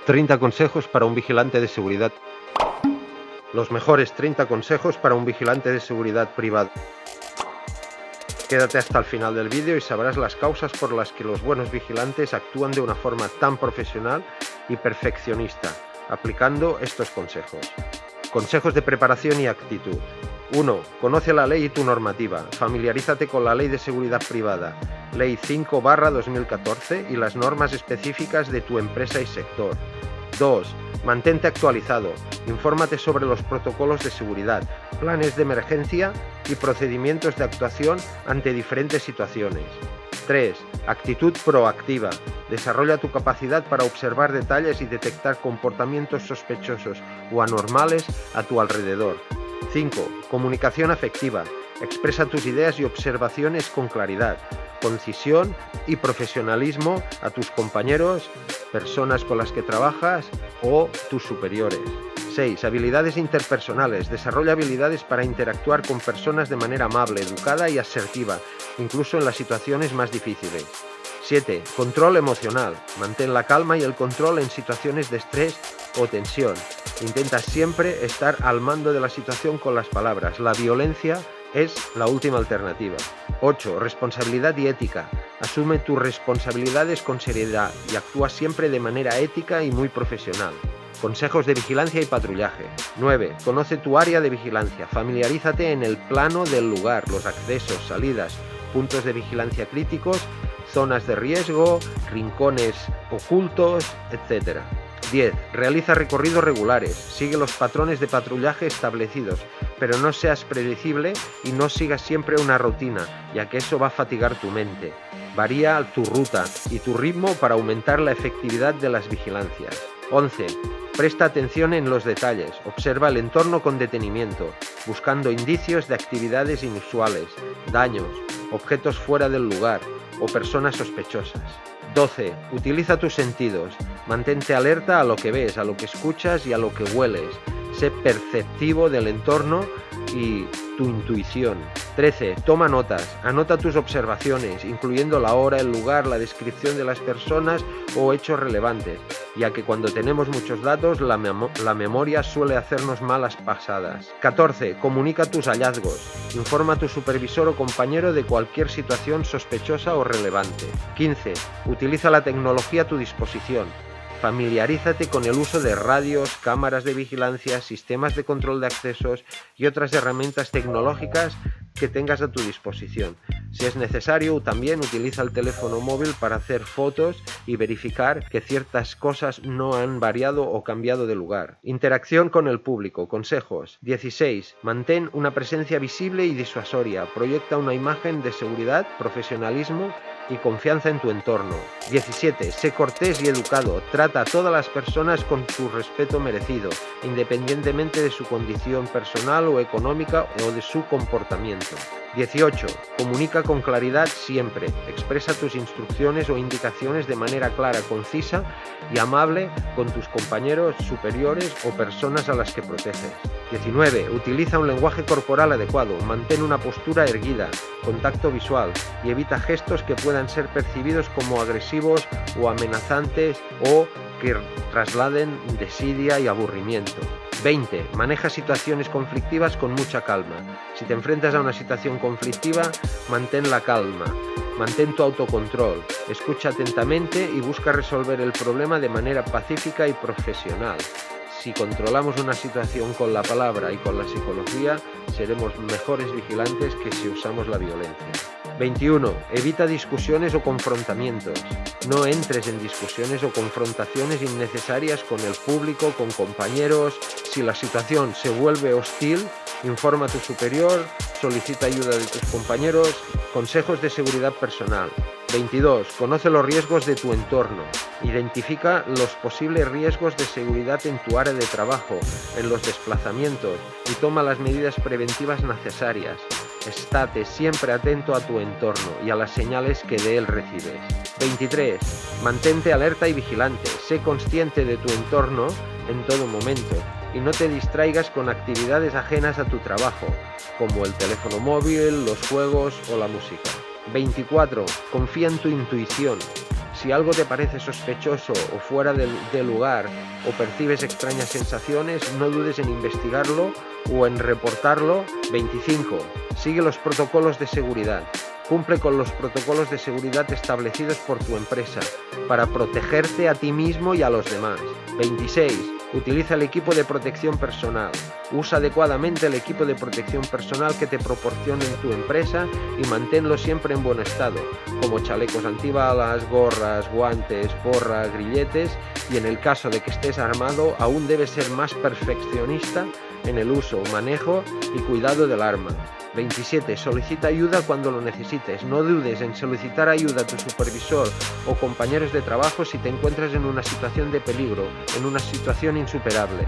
«30 consejos para un vigilante de seguridad». Los mejores 30 consejos para un vigilante de seguridad privado. Quédate hasta el final del vídeo y sabrás las causas por las que los buenos vigilantes actúan de una forma tan profesional y perfeccionista, aplicando estos consejos. Consejos de preparación y actitud. 1. Conoce la ley y tu normativa. Familiarízate con la Ley de Seguridad Privada, Ley 5/2014 y las normas específicas de tu empresa y sector. 2. Mantente actualizado. Infórmate sobre los protocolos de seguridad, planes de emergencia y procedimientos de actuación ante diferentes situaciones. 3. Actitud proactiva. Desarrolla tu capacidad para observar detalles y detectar comportamientos sospechosos o anormales a tu alrededor. 5. Comunicación afectiva. Expresa tus ideas y observaciones con claridad, concisión y profesionalismo a tus compañeros, personas con las que trabajas o tus superiores. 6. Habilidades interpersonales. Desarrolla habilidades para interactuar con personas de manera amable, educada y asertiva, incluso en las situaciones más difíciles. 7. Control emocional. Mantén la calma y el control en situaciones de estrés o tensión. Intenta siempre estar al mando de la situación con las palabras. La violencia es la última alternativa. 8. Responsabilidad y ética. Asume tus responsabilidades con seriedad y actúa siempre de manera ética y muy profesional. Consejos de vigilancia y patrullaje. 9. Conoce tu área de vigilancia. Familiarízate en el plano del lugar, los accesos, salidas, puntos de vigilancia críticos, zonas de riesgo, rincones ocultos, etc. 10. Realiza recorridos regulares. Sigue los patrones de patrullaje establecidos, pero no seas predecible y no sigas siempre una rutina, ya que eso va a fatigar tu mente. Varía tu ruta y tu ritmo para aumentar la efectividad de las vigilancias. 11. Presta atención en los detalles. Observa el entorno con detenimiento, buscando indicios de actividades inusuales, daños, objetos fuera del lugar o personas sospechosas. 12. Utiliza tus sentidos. Mantente alerta a lo que ves, a lo que escuchas y a lo que hueles. Sé perceptivo del entorno y tu intuición. 13. Toma notas. Anota tus observaciones, incluyendo la hora, el lugar, la descripción de las personas o hechos relevantes, ya que cuando tenemos muchos datos, la memoria suele hacernos malas pasadas. 14. Comunica tus hallazgos. Informa a tu supervisor o compañero de cualquier situación sospechosa o relevante. 15. Utiliza la tecnología a tu disposición. Familiarízate con el uso de radios, cámaras de vigilancia, sistemas de control de accesos y otras herramientas tecnológicas que tengas a tu disposición. Si es necesario, también utiliza el teléfono móvil para hacer fotos y verificar que ciertas cosas no han variado o cambiado de lugar. Interacción con el público. Consejos. 16. Mantén una presencia visible y disuasoria. Proyecta una imagen de seguridad, profesionalismo y confianza en tu entorno. 17. Sé cortés y educado. Trata a todas las personas con su respeto merecido, independientemente de su condición personal o económica o de su comportamiento. 18. Comunica con claridad siempre. Expresa tus instrucciones o indicaciones de manera clara, concisa y amable con tus compañeros, superiores o personas a las que proteges. 19. Utiliza un lenguaje corporal adecuado. Mantén una postura erguida, contacto visual y evita gestos que puedan ser percibidos como agresivos o amenazantes o que trasladen desidia y aburrimiento. 20. Maneja situaciones conflictivas con mucha calma. Si te enfrentas a una situación conflictiva, mantén la calma. Mantén tu autocontrol. Escucha atentamente y busca resolver el problema de manera pacífica y profesional. Si controlamos una situación con la palabra y con la psicología, seremos mejores vigilantes que si usamos la violencia. 21. Evita discusiones o confrontamientos. No entres en discusiones o confrontaciones innecesarias con el público, con compañeros. Si la situación se vuelve hostil, informa a tu superior, solicita ayuda de tus compañeros. Consejos de seguridad personal. 22. Conoce los riesgos de tu entorno. Identifica los posibles riesgos de seguridad en tu área de trabajo, en los desplazamientos y toma las medidas preventivas necesarias. Estate siempre atento a tu entorno y a las señales que de él recibes. 23. Mantente alerta y vigilante. Sé consciente de tu entorno en todo momento. y no te distraigas con actividades ajenas a tu trabajo, como el teléfono móvil, los juegos o la música. 24. Confía en tu intuición. Si algo te parece sospechoso o fuera de lugar o percibes extrañas sensaciones, no dudes en investigarlo o en reportarlo. 25. Sigue los protocolos de seguridad. Cumple con los protocolos de seguridad establecidos por tu empresa para protegerte a ti mismo y a los demás. 26. Utiliza el equipo de protección personal. Usa adecuadamente el equipo de protección personal que te proporcione tu empresa y manténlo siempre en buen estado, como chalecos antibalas, gorras, guantes, porras, grilletes, y en el caso de que estés armado, aún debes ser más perfeccionista en el uso, manejo y cuidado del arma. 27. Solicita ayuda cuando lo necesites. No dudes en solicitar ayuda a tu supervisor o compañeros de trabajo si te encuentras en una situación de peligro, en una situación insuperable.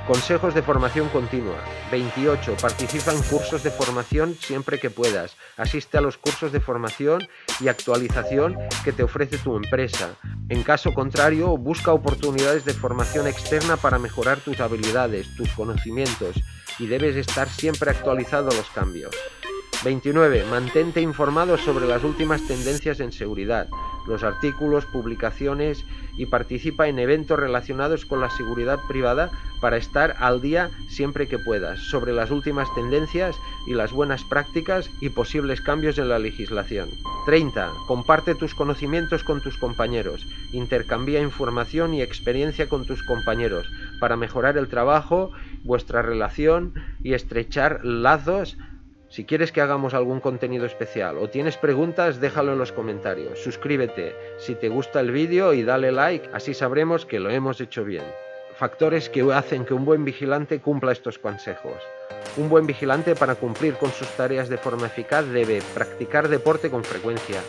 Consejos de formación continua. 28. Participa en cursos de formación siempre que puedas. Asiste a los cursos de formación y actualización que te ofrece tu empresa. En caso contrario, busca oportunidades de formación externa para mejorar tus habilidades, tus conocimientos, y debes estar siempre actualizado a los cambios. 29. Mantente informado sobre las últimas tendencias en seguridad, los artículos, publicaciones, y participa en eventos relacionados con la seguridad privada para estar al día siempre que puedas sobre las últimas tendencias y las buenas prácticas y posibles cambios en la legislación. 30. Comparte tus conocimientos con tus compañeros. Intercambia información y experiencia con tus compañeros para mejorar el trabajo, vuestra relación y estrechar lazos. Si quieres que hagamos algún contenido especial o tienes preguntas, déjalo en los comentarios. Suscríbete si te gusta el vídeo y dale like, así sabremos que lo hemos hecho bien. Factores que hacen que un buen vigilante cumpla estos consejos. Un buen vigilante, para cumplir con sus tareas de forma eficaz, debe practicar deporte con frecuencia,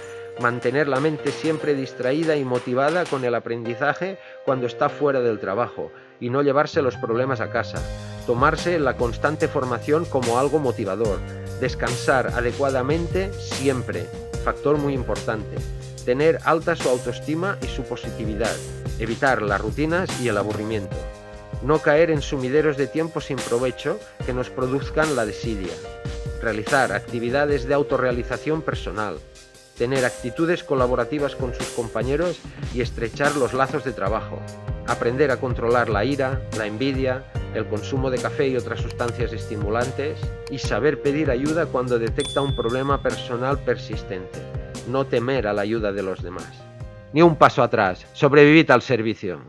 mantener la mente siempre distraída y motivada con el aprendizaje cuando está fuera del trabajo y no llevarse los problemas a casa, tomarse la constante formación como algo motivador, descansar adecuadamente siempre, factor muy importante, tener alta su autoestima y su positividad, evitar las rutinas y el aburrimiento, no caer en sumideros de tiempo sin provecho que nos produzcan la desidia, realizar actividades de autorrealización personal, tener actitudes colaborativas con sus compañeros y estrechar los lazos de trabajo, aprender a controlar la ira, la envidia, el consumo de café y otras sustancias estimulantes, y saber pedir ayuda cuando detecta un problema personal persistente, no temer a la ayuda de los demás. Ni un paso atrás, sobrevivid al servicio.